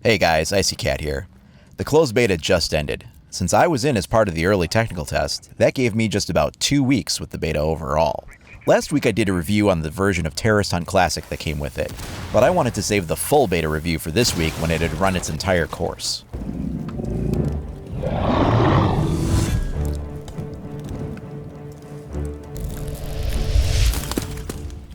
Hey guys, Icy Cat here. The closed beta just ended. Since I was in as part of the early technical test, that gave me just about 2 weeks with the beta overall. Last week I did a review on the version of Terrorist Hunt Classic that came with it, but I wanted to save the full beta review for this week when it had run its entire course.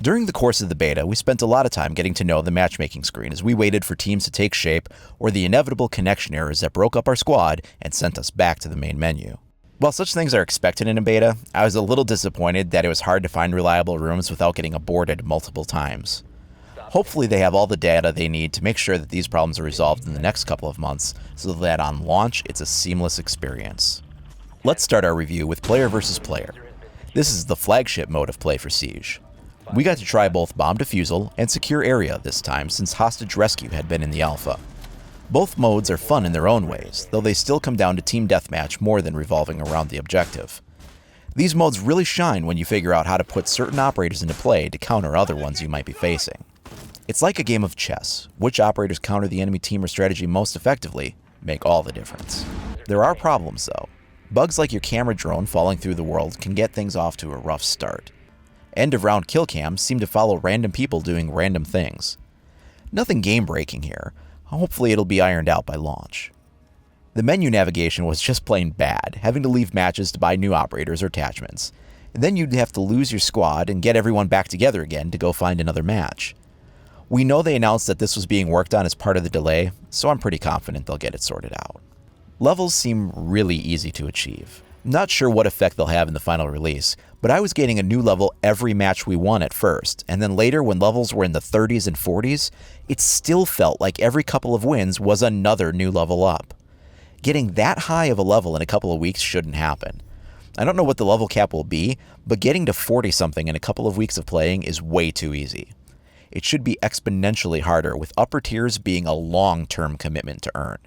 During the course of the beta, we spent a lot of time getting to know the matchmaking screen as we waited for teams to take shape or the inevitable connection errors that broke up our squad and sent us back to the main menu. While such things are expected in a beta, I was a little disappointed that it was hard to find reliable rooms without getting aborted multiple times. Hopefully they have all the data they need to make sure that these problems are resolved in the next couple of months so that on launch it's a seamless experience. Let's start our review with player versus player. This is the flagship mode of play for Siege. We got to try both bomb defusal and secure area this time since hostage rescue had been in the alpha. Both modes are fun in their own ways, though they still come down to team deathmatch more than revolving around the objective. These modes really shine when you figure out how to put certain operators into play to counter other ones you might be facing. It's like a game of chess. Which operators counter the enemy team or strategy most effectively make all the difference. There are problems though. Bugs like your camera drone falling through the world can get things off to a rough start. End-of-round kill cams seem to follow random people doing random things. Nothing game-breaking here. Hopefully it'll be ironed out by launch. The menu navigation was just plain bad, having to leave matches to buy new operators or attachments. And then you'd have to lose your squad and get everyone back together again to go find another match. We know they announced that this was being worked on as part of the delay, so I'm pretty confident they'll get it sorted out. Levels seem really easy to achieve. Not sure what effect they'll have in the final release, but I was getting a new level every match we won at first, and then later when levels were in the 30s and 40s, it still felt like every couple of wins was another new level up. Getting that high of a level in a couple of weeks shouldn't happen. I don't know what the level cap will be, but getting to 40-something in a couple of weeks of playing is way too easy. It should be exponentially harder, with upper tiers being a long-term commitment to earn.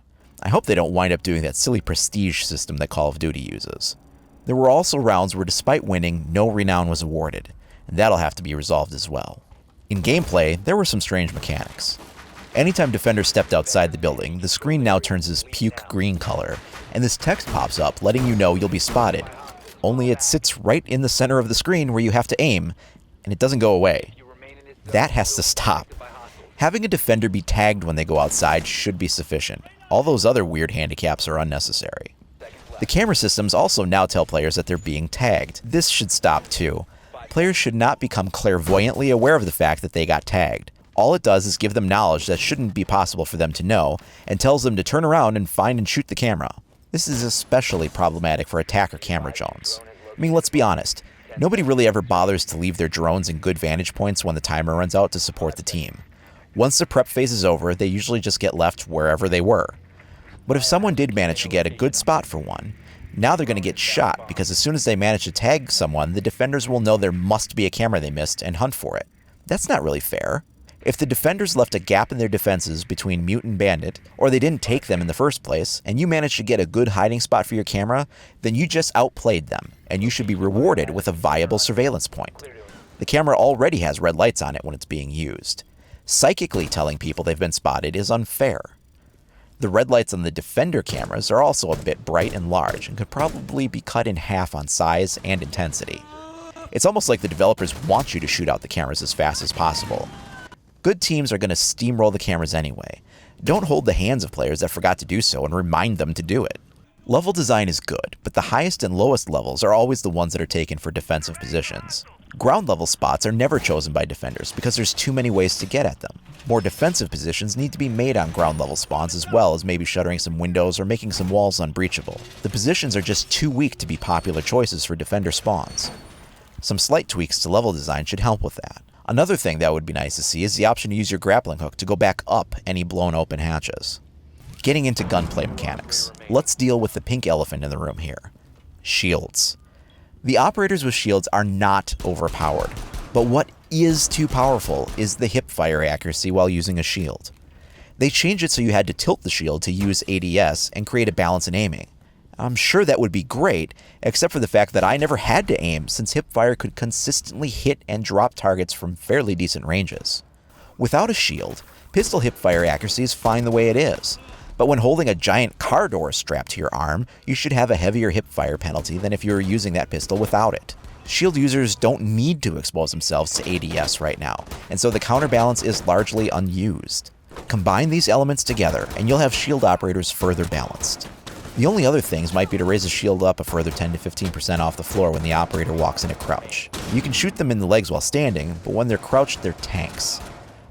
I hope they don't wind up doing that silly prestige system that Call of Duty uses. There were also rounds where despite winning, no renown was awarded, and that'll have to be resolved as well. In gameplay, there were some strange mechanics. Anytime defenders stepped outside the building, the screen now turns this puke green color, and this text pops up letting you know you'll be spotted. Only it sits right in the center of the screen where you have to aim, and it doesn't go away. That has to stop. Having a defender be tagged when they go outside should be sufficient. All those other weird handicaps are unnecessary. The camera systems also now tell players that they're being tagged. This should stop too. Players should not become clairvoyantly aware of the fact that they got tagged. All it does is give them knowledge that shouldn't be possible for them to know, and tells them to turn around and find and shoot the camera. This is especially problematic for attacker camera drones. I mean, let's be honest. Nobody really ever bothers to leave their drones in good vantage points when the timer runs out to support the team. Once the prep phase is over, they usually just get left wherever they were. But if someone did manage to get a good spot for one, now they're going to get shot because as soon as they manage to tag someone, the defenders will know there must be a camera they missed and hunt for it. That's not really fair. If the defenders left a gap in their defenses between Mute and Bandit, or they didn't take them in the first place, and you managed to get a good hiding spot for your camera, then you just outplayed them, and you should be rewarded with a viable surveillance point. The camera already has red lights on it when it's being used. Psychically telling people they've been spotted is unfair. The red lights on the defender cameras are also a bit bright and large and could probably be cut in half on size and intensity. It's almost like the developers want you to shoot out the cameras as fast as possible. Good teams are going to steamroll the cameras anyway. Don't hold the hands of players that forgot to do so and remind them to do it. Level design is good, but the highest and lowest levels are always the ones that are taken for defensive positions. Ground level spots are never chosen by defenders because there's too many ways to get at them. More defensive positions need to be made on ground level spawns as well as maybe shuttering some windows or making some walls unbreachable. The positions are just too weak to be popular choices for defender spawns. Some slight tweaks to level design should help with that. Another thing that would be nice to see is the option to use your grappling hook to go back up any blown open hatches. Getting into gunplay mechanics, let's deal with the pink elephant in the room here. Shields. The operators with shields are not overpowered, but what is too powerful is the hip fire accuracy while using a shield. They changed it so you had to tilt the shield to use ADS and create a balance in aiming. I'm sure that would be great, except for the fact that I never had to aim since hipfire could consistently hit and drop targets from fairly decent ranges. Without a shield, Pistol hipfire accuracy is fine the way it is. But when holding a giant car door strapped to your arm, you should have a heavier hipfire penalty than if you were using that pistol without it. Shield users don't need to expose themselves to ADS right now, and so the counterbalance is largely unused. Combine these elements together, and you'll have shield operators further balanced. The only other things might be to raise a shield up a further 10 to 15% off the floor when the operator walks in a crouch. You can shoot them in the legs while standing, but when they're crouched, they're tanks.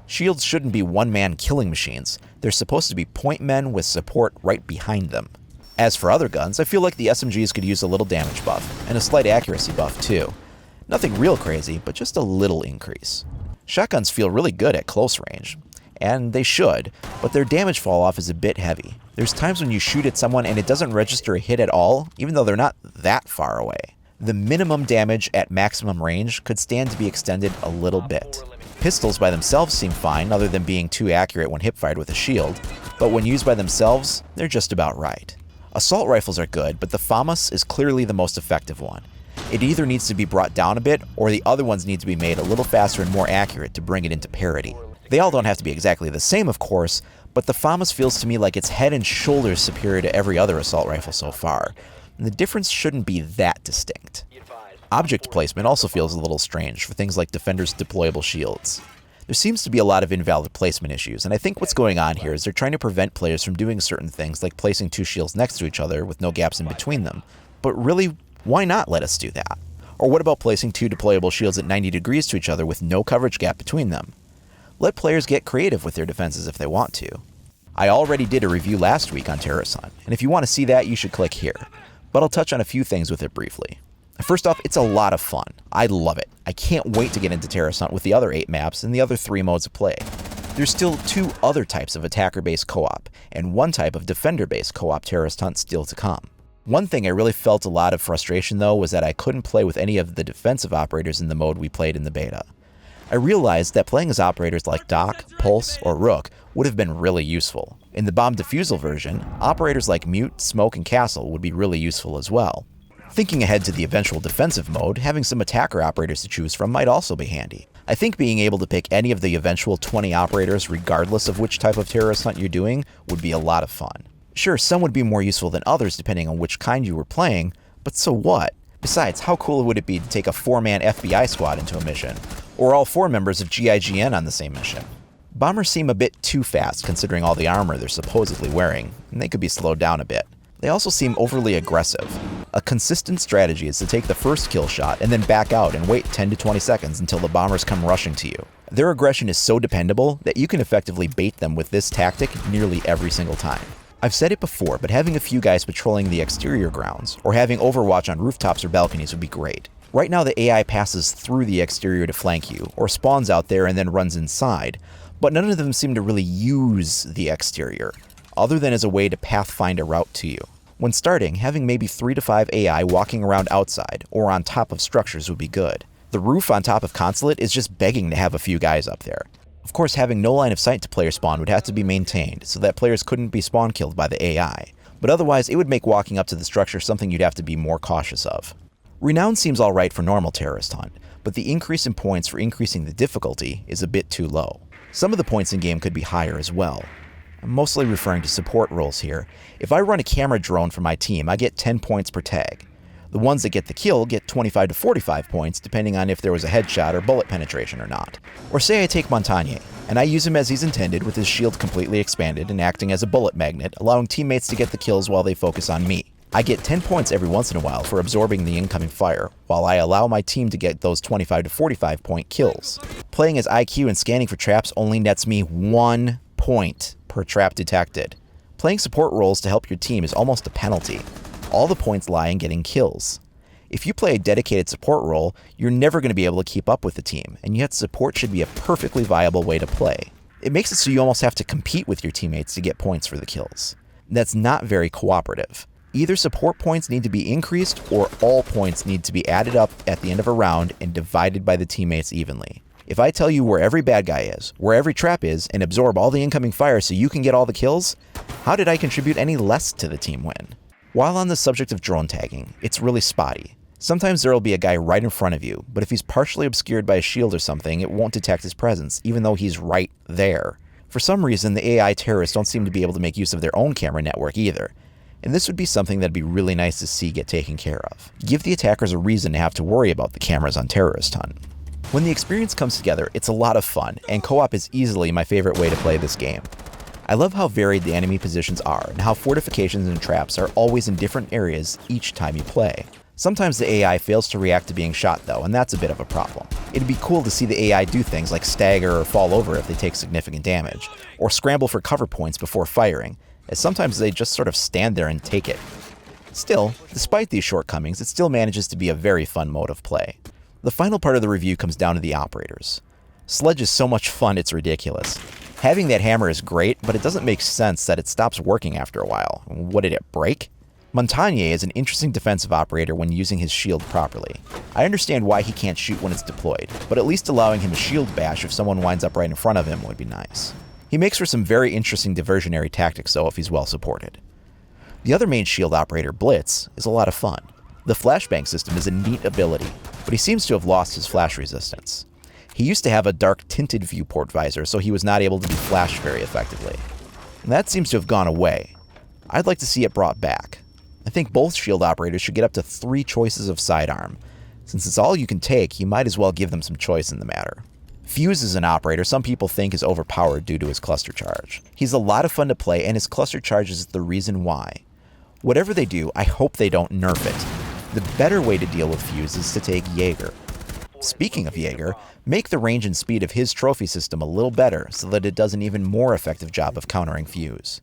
Shields shouldn't be one-man killing machines. They're supposed to be point men with support right behind them. As for other guns, I feel like the SMGs could use a little damage buff, and a slight accuracy buff too. Nothing real crazy, but just a little increase. Shotguns feel really good at close range, and they should, but their damage fall off is a bit heavy. There's times when you shoot at someone and it doesn't register a hit at all, even though they're not that far away. The minimum damage at maximum range could stand to be extended a little bit. Pistols by themselves seem fine, other than being too accurate when hip-fired with a shield, but when used by themselves, they're just about right. Assault rifles are good, but the FAMAS is clearly the most effective one. It either needs to be brought down a bit, or the other ones need to be made a little faster and more accurate to bring it into parity. They all don't have to be exactly the same, of course, but the FAMAS feels to me like it's head and shoulders superior to every other assault rifle so far, and the difference shouldn't be that distinct. Object placement also feels a little strange for things like Defender's deployable shields. There seems to be a lot of invalid placement issues, and I think what's going on here is they're trying to prevent players from doing certain things like placing two shields next to each other with no gaps in between them. But really, why not let us do that? Or what about placing two deployable shields at 90 degrees to each other with no coverage gap between them? Let players get creative with their defenses if they want to. I already did a review last week on Terrorist Hunt, and if you want to see that, you should click here. But I'll touch on a few things with it briefly. First off, it's a lot of fun. I love it. I can't wait to get into Terrorist Hunt with the other 8 maps and the other 3 modes of play. There's still 2 other types of attacker-based co-op, and 1 type of defender-based co-op Terrorist Hunt still to come. One thing I really felt a lot of frustration though was that I couldn't play with any of the defensive operators in the mode we played in the beta. I realized that playing as operators like Doc, Pulse, or Rook would have been really useful. In the bomb defusal version, operators like Mute, Smoke, and Castle would be really useful as well. Thinking ahead to the eventual defensive mode, having some attacker operators to choose from might also be handy. I think being able to pick any of the eventual 20 operators regardless of which type of terrorist hunt you're doing would be a lot of fun. Sure, some would be more useful than others depending on which kind you were playing, but so what? Besides, how cool would it be to take a 4-man FBI squad into a mission, or all 4 members of GIGN on the same mission? Bombers seem a bit too fast considering all the armor they're supposedly wearing, and they could be slowed down a bit. They also seem overly aggressive. A consistent strategy is to take the first kill shot and then back out and wait 10 to 20 seconds until the bombers come rushing to you. Their aggression is so dependable that you can effectively bait them with this tactic nearly every single time. I've said it before, but having a few guys patrolling the exterior grounds, or having Overwatch on rooftops or balconies would be great. Right now the AI passes through the exterior to flank you, or spawns out there and then runs inside, but none of them seem to really use the exterior, other than as a way to pathfind a route to you. When starting, having maybe 3 to 5 AI walking around outside, or on top of structures would be good. The roof on top of Consulate is just begging to have a few guys up there. Of course, having no line of sight to player spawn would have to be maintained, so that players couldn't be spawn killed by the AI, but otherwise it would make walking up to the structure something you'd have to be more cautious of. Renown seems alright for normal terrorist hunt, but the increase in points for increasing the difficulty is a bit too low. Some of the points in game could be higher as well. I'm mostly referring to support roles here. If I run a camera drone for my team, I get 10 points per tag. The ones that get the kill get 25 to 45 points depending on if there was a headshot or bullet penetration or not. Or say I take Montagne, and I use him as he's intended with his shield completely expanded and acting as a bullet magnet, allowing teammates to get the kills while they focus on me. I get 10 points every once in a while for absorbing the incoming fire, while I allow my team to get those 25 to 45 point kills. Playing as IQ and scanning for traps only nets me 1 point per trap detected. Playing support roles to help your team is almost a penalty. All the points lie in getting kills. If you play a dedicated support role, you're never going to be able to keep up with the team, and yet support should be a perfectly viable way to play. It makes it so you almost have to compete with your teammates to get points for the kills. That's not very cooperative. Either support points need to be increased, or all points need to be added up at the end of a round and divided by the teammates evenly. If I tell you where every bad guy is, where every trap is, and absorb all the incoming fire so you can get all the kills, how did I contribute any less to the team win? While on the subject of drone tagging, it's really spotty. Sometimes there'll be a guy right in front of you, but if he's partially obscured by a shield or something, it won't detect his presence, even though he's right there. For some reason, the AI terrorists don't seem to be able to make use of their own camera network either, and this would be something that'd be really nice to see get taken care of. Give the attackers a reason to have to worry about the cameras on terrorist hunt. When the experience comes together, it's a lot of fun, and co-op is easily my favorite way to play this game. I love how varied the enemy positions are, and how fortifications and traps are always in different areas each time you play. Sometimes the AI fails to react to being shot though, and that's a bit of a problem. It'd be cool to see the AI do things like stagger or fall over if they take significant damage, or scramble for cover points before firing, as sometimes they just sort of stand there and take it. Still, despite these shortcomings, it still manages to be a very fun mode of play. The final part of the review comes down to the operators. Sledge is so much fun it's ridiculous. Having that hammer is great, but it doesn't make sense that it stops working after a while. What, did it break? Montagne is an interesting defensive operator when using his shield properly. I understand why he can't shoot when it's deployed, but at least allowing him a shield bash if someone winds up right in front of him would be nice. He makes for some very interesting diversionary tactics though if he's well supported. The other main shield operator, Blitz, is a lot of fun. The flashbang system is a neat ability, but he seems to have lost his flash resistance. He used to have a dark tinted viewport visor, so he was not able to be flashed very effectively. And that seems to have gone away. I'd like to see it brought back. I think both shield operators should get up to 3 choices of sidearm. Since it's all you can take, you might as well give them some choice in the matter. Fuse is an operator some people think is overpowered due to his cluster charge. He's a lot of fun to play, and his cluster charge is the reason why. Whatever they do, I hope they don't nerf it. The better way to deal with Fuse is to take Jaeger. Speaking of Jaeger, make the range and speed of his trophy system a little better so that it does an even more effective job of countering Fuse.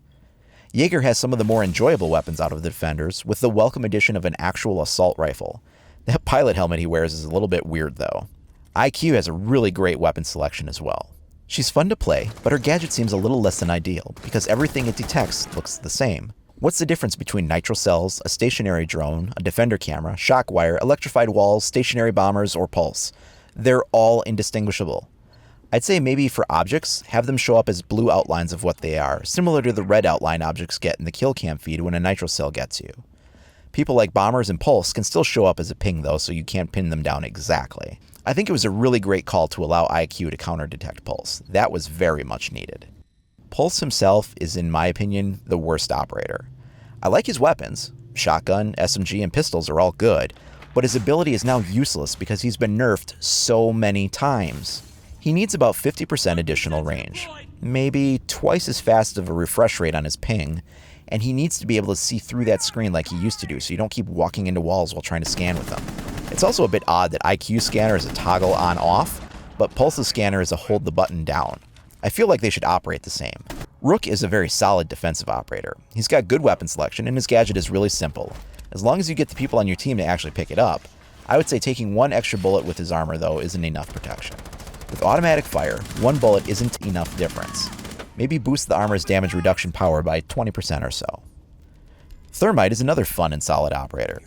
Jaeger has some of the more enjoyable weapons out of the defenders, with the welcome addition of an actual assault rifle. That pilot helmet he wears is a little bit weird though. IQ has a really great weapon selection as well. She's fun to play, but her gadget seems a little less than ideal, because everything it detects looks the same. What's the difference between nitro cells, a stationary drone, a defender camera, shock wire, electrified walls, stationary bombers, or pulse? They're all indistinguishable. I'd say maybe for objects, have them show up as blue outlines of what they are, similar to the red outline objects get in the kill cam feed when a nitro cell gets you. People like bombers and pulse can still show up as a ping though, so you can't pin them down exactly. I think it was a really great call to allow IQ to counter-detect pulse. That was very much needed. Pulse himself is, in my opinion, the worst operator. I like his weapons. Shotgun, SMG, and pistols are all good, but his ability is now useless because he's been nerfed so many times. He needs about 50% additional range, maybe twice as fast of a refresh rate on his ping, and he needs to be able to see through that screen like he used to do so you don't keep walking into walls while trying to scan with them. It's also a bit odd that IQ scanner is a toggle on-off, but Pulse's scanner is a hold the button down. I feel like they should operate the same. Rook is a very solid defensive operator. He's got good weapon selection and his gadget is really simple. As long as you get the people on your team to actually pick it up, I would say taking 1 extra bullet with his armor though isn't enough protection. With automatic fire, 1 bullet isn't enough difference. Maybe boost the armor's damage reduction power by 20% or so. Thermite is another fun and solid operator.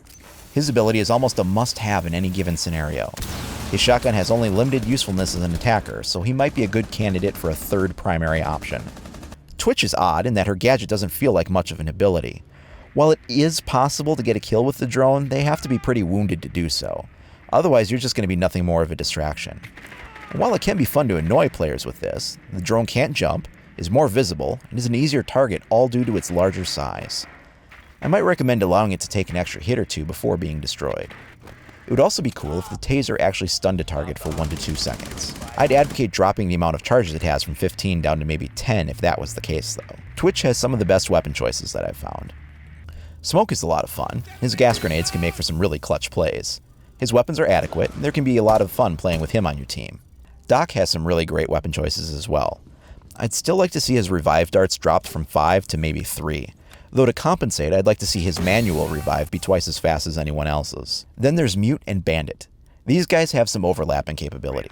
His ability is almost a must-have in any given scenario. His shotgun has only limited usefulness as an attacker, so he might be a good candidate for a 3rd primary option. Twitch is odd in that her gadget doesn't feel like much of an ability. While it is possible to get a kill with the drone, they have to be pretty wounded to do so. Otherwise, you're just going to be nothing more of a distraction. And while it can be fun to annoy players with this, the drone can't jump, is more visible, and is an easier target all due to its larger size. I might recommend allowing it to take an extra hit or 2 before being destroyed. It would also be cool if the taser actually stunned a target for 1 to 2 seconds. I'd advocate dropping the amount of charges it has from 15 down to maybe 10 if that was the case though. Twitch has some of the best weapon choices that I've found. Smoke is a lot of fun. His gas grenades can make for some really clutch plays. His weapons are adequate, and there can be a lot of fun playing with him on your team. Doc has some really great weapon choices as well. I'd still like to see his revive darts dropped from 5 to maybe 3. Though to compensate, I'd like to see his manual revive be twice as fast as anyone else's. Then there's Mute and Bandit. These guys have some overlapping capability.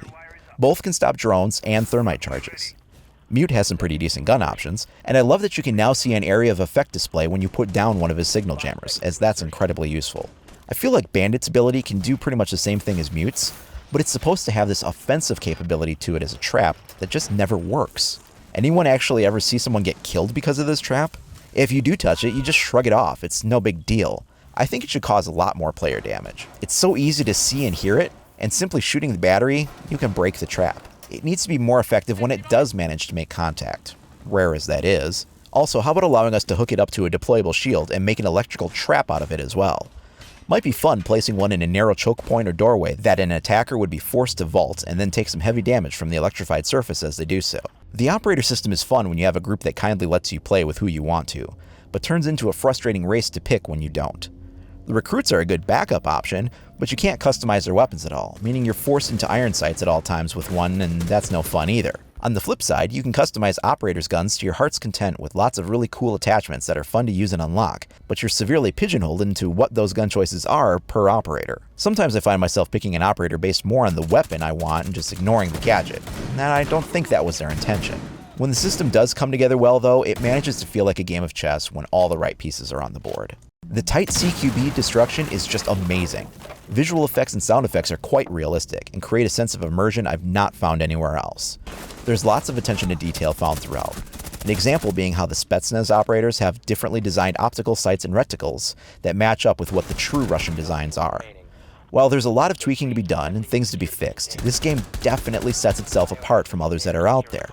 Both can stop drones and thermite charges. Mute has some pretty decent gun options, and I love that you can now see an area of effect display when you put down one of his signal jammers, as that's incredibly useful. I feel like Bandit's ability can do pretty much the same thing as Mute's, but it's supposed to have this offensive capability to it as a trap that just never works. Anyone actually ever see someone get killed because of this trap? If you do touch it, you just shrug it off. It's no big deal. I think it should cause a lot more player damage. It's so easy to see and hear it, and simply shooting the battery, you can break the trap. It needs to be more effective when it does manage to make contact. rare as that is. Also, how about allowing us to hook it up to a deployable shield and make an electrical trap out of it as well? Might be fun placing one in a narrow choke point or doorway that an attacker would be forced to vault and then take some heavy damage from the electrified surface as they do so. The operator system is fun when you have a group that kindly lets you play with who you want to, but turns into a frustrating race to pick when you don't. The recruits are a good backup option, but you can't customize their weapons at all, meaning you're forced into iron sights at all times with one, and that's no fun either. On the flip side, you can customize operators' guns to your heart's content with lots of really cool attachments that are fun to use and unlock, but you're severely pigeonholed into what those gun choices are per operator. Sometimes I find myself picking an operator based more on the weapon I want and just ignoring the gadget, and I don't think that was their intention. When the system does come together well though, it manages to feel like a game of chess when all the right pieces are on the board. The tight CQB destruction is just amazing. Visual effects and sound effects are quite realistic and create a sense of immersion I've not found anywhere else. There's lots of attention to detail found throughout. An example being how the Spetsnaz operators have differently designed optical sights and reticles that match up with what the true Russian designs are. While there's a lot of tweaking to be done and things to be fixed, this game definitely sets itself apart from others that are out there.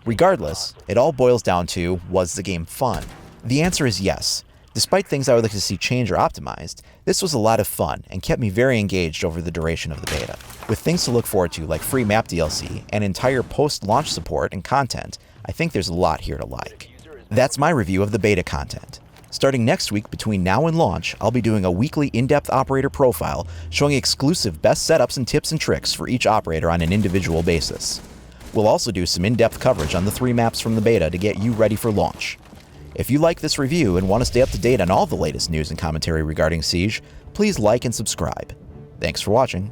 Regardless, it all boils down to, was the game fun? The answer is yes. Despite things I would like to see changed or optimized, this was a lot of fun and kept me very engaged over the duration of the beta. With things to look forward to like free map DLC and entire post-launch support and content, I think there's a lot here to like. That's my review of the beta content. Starting next week between now and launch, I'll be doing a weekly in-depth operator profile showing exclusive best setups and tips and tricks for each operator on an individual basis. We'll also do some in-depth coverage on the 3 maps from the beta to get you ready for launch. If you like this review and want to stay up to date on all the latest news and commentary regarding Siege, please like and subscribe. Thanks for watching.